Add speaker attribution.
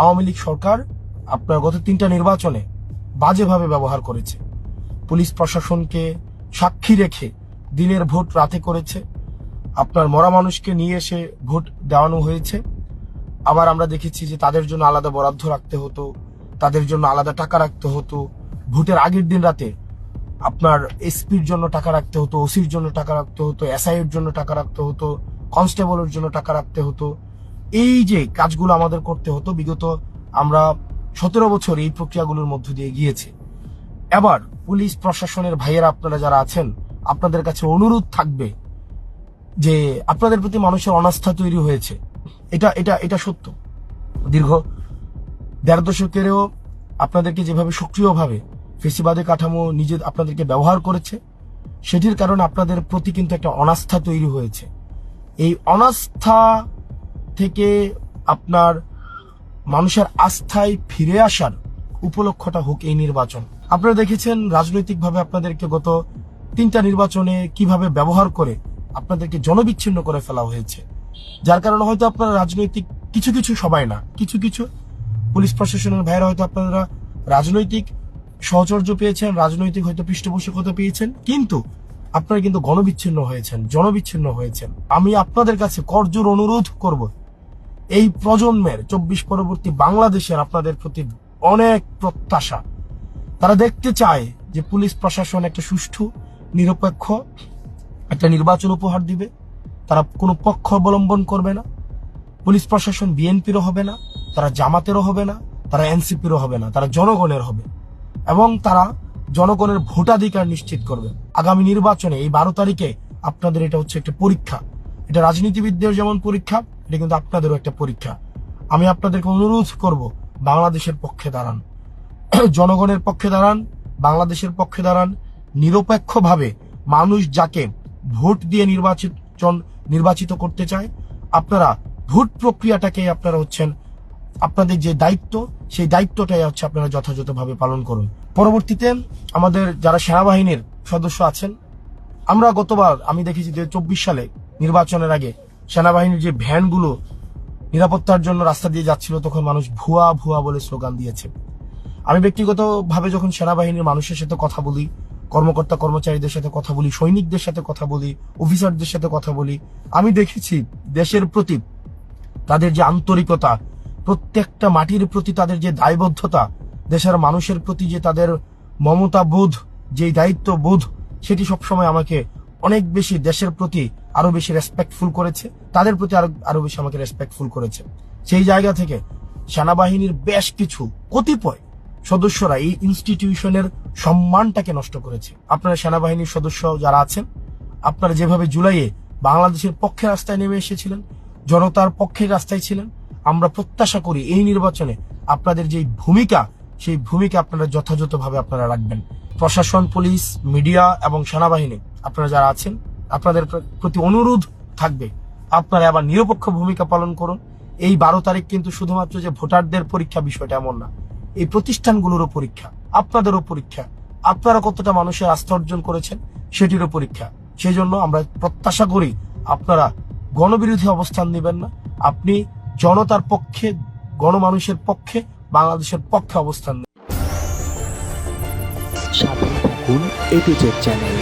Speaker 1: আওয়ামী লীগ সরকার আপনার গত 3টা নির্বাচনে বাজেভাবে ব্যবহার করেছে। পুলিশ প্রশাসনকে সাক্ষী রেখে দিনের ভোট রাতে করেছে। আপনার মরা মানুষকে নিয়ে এসে ভোট দেওয়ানো হয়েছে। আবার আমরা দেখেছি যে তাদের জন্য আলাদা বরাদ্দ রাখতে হতো, তাদের জন্য আলাদা টাকা রাখতে হতো। ভোটের আগের দিন রাতে আপনার এসপির জন্য টাকা রাখতে হতো, ওসির জন্য টাকা রাখতে হতো, এসআই এর জন্য টাকা রাখতে হতো, কনস্টেবলের জন্য টাকা রাখতে হতো। এই যে কাজগুলো আমাদের করতে হতো, বিগত আমরা 17 বছর এই প্রক্রিয়াগুলোর মধ্য দিয়ে গিয়েছে। এবার পুলিশ প্রশাসনের ভাইয়েরা আপনারা যারা আছেন, আপনাদের কাছে অনুরোধ থাকবে যে আপনাদের প্রতি মানুষের অনাস্থা তৈরি হয়েছে। এটা এটা এটা সত্য। দীর্ঘ 1.5 দশকেরও আপনাদেরকে যেভাবে সক্রিয়ভাবে ফেসিবাদী কাঠামো নিজে আপনাদেরকে ব্যবহার করেছে, সেটির কারণে আপনাদের প্রতি কিন্তু একটা অনাস্থা তৈরি হয়েছে। এই অনাস্থা থেকে আপনার মানুষের আস্থায় ফিরে আসার উপলক্ষটা হোক এই নির্বাচন। আপনারা দেখেছেন রাজনৈতিকভাবে আপনাদেরকে গত 3টা নির্বাচনে কিভাবে ব্যবহার করে আপনাদেরকে জনবিচ্ছিন্ন করে ফেলা হয়েছে, যার কারণে হয়তো আপনারা রাজনৈতিক কিছু সবাই না, কিছু পুলিশ প্রশাসনের ভাইরা হয়তো আপনারা রাজনৈতিক সহচর্য পেয়েছেন, রাজনৈতিক হয়তো পৃষ্ঠপোষকতা পেয়েছেন, কিন্তু আপনারা কিন্তু গণবিচ্ছিন্ন হয়েছেন, জনবিচ্ছিন্ন হয়েছেন। আমি আপনাদের কাছে করজোর অনুরোধ করব, এই প্রজন্মের 24 পরবর্তী বাংলাদেশের আপনাদের প্রতি অনেক প্রত্যাশা। তারা দেখতে চায় যে পুলিশ প্রশাসন একটা সুষ্ঠু নিরপেক্ষ একটা নির্বাচন উপহার দিবে। তারা কোনো পক্ষ অবলম্বন করবে না। পুলিশ প্রশাসন বিএনপিরও হবে না, তারা জামাতেরও হবে না, তারা এনসিপিরও হবে না, তারা জনগণের হবে এবং তারা জনগণের ভোটাধিকার নিশ্চিত করবে। আগামী নির্বাচনে এই 12 তারিখে আপনাদের এটা হচ্ছে একটা পরীক্ষা। এটা রাজনীতিবিদদের যেমন পরীক্ষা, এটা কিন্তু আপনাদেরও একটা পরীক্ষা। আমি আপনাদেরকে অনুরোধ করব, বাংলাদেশের পক্ষে দাঁড়ান, জনগণের পক্ষে দাঁড়ান, বাংলাদেশের পক্ষে দাঁড়ান। নিরপেক্ষভাবে মানুষ যাকে ভোট দিয়ে নির্বাচিত করতে চায়, আপনারা ভোট প্রক্রিয়াটাকে আপনারা হচ্ছেন আপনাদের যে দায়িত্ব, সেই দায়িত্বটাই হচ্ছে আপনারা যথাযথভাবে পালন করুন। পরবর্তীতে আমাদের যারা সেনাবাহিনীর সদস্য আছেন, আমরা গতবার আমি দেখেছি যে 24 সালে নির্বাচনের আগে সেনাবাহিনীর যে ভ্যানগুলো নিরাপত্তার জন্য রাস্তা দিয়ে যাচ্ছিল, তখন মানুষ ভুয়া ভুয়া বলে স্লোগান দিয়েছে। আমি ব্যক্তিগতভাবে যখন সেনাবাহিনীর মানুষের সাথে কথা বলি, কর্মকর্তা কর্মচারীদের সাথে কথা বলি, সৈনিকদের সাথে কথা বলি, অফিসারদের সাথে কথা বলি, আমি দেখেছি দেশের প্রতি তাদের যে আন্তরিকতা, প্রত্যেকটা মাটির প্রতি তাদের যে দায়বদ্ধতা, দেশের মানুষের প্রতি যে তাদের মমতা বোধ, যে দায়িত্ব বোধ, সেটি সবসময় আমাকে অনেক বেশি দেশের প্রতি আরো বেশি রেসপেক্টফুল করেছে, তাদের প্রতি আরো বেশি আমাকে রেসপেক্টফুল করেছে। সেই জায়গা থেকে সেনাবাহিনীর বেশ কিছু কতিপয় সদস্যরা এই ইনস্টিটিউশনের সম্মানটাকে নষ্ট করেছে। আপনারা সেনাবাহিনীর সদস্য যারা আছেন, আপনারা যেভাবে জুলাইয়ে বাংলাদেশের পক্ষে রাস্তায় নেমে এসেছিলেন, জনতার পক্ষের রাস্তায় ছিলেন, আমরা প্রত্যাশা করি এই নির্বাচনে আপনাদের যে ভূমিকা, সেই ভূমিকা আপনারা যথাযথভাবে আপনারা রাখবেন। প্রশাসন, পুলিশ, মিডিয়া এবং সেনাবাহিনী আপনারা যারা আছেন, আপনাদের প্রতি অনুরোধ থাকবে, আপনারা আবার নিরপেক্ষ ভূমিকা পালন করুন। এই 12 তারিখ কিন্তু শুধুমাত্র যে ভোটারদের পরীক্ষা, বিষয়টা এমন না। এই প্রতিষ্ঠানগুলোরও পরীক্ষা, আপনাদেরও পরীক্ষা, আপনারা কতটা মানুষের আস্থা অর্জন করেছেন সেটিরও পরীক্ষা। সেই জন্য আমরা প্রত্যাশা করি আপনারা গণবিরোধী অবস্থান নেবেন না, আপনি জনতার পক্ষে, গণমানুষের পক্ষে, বাংলাদেশের পক্ষে অবস্থান নেবেন।
Speaker 2: সাথে থাকুন এ টু জেড চ্যানেল।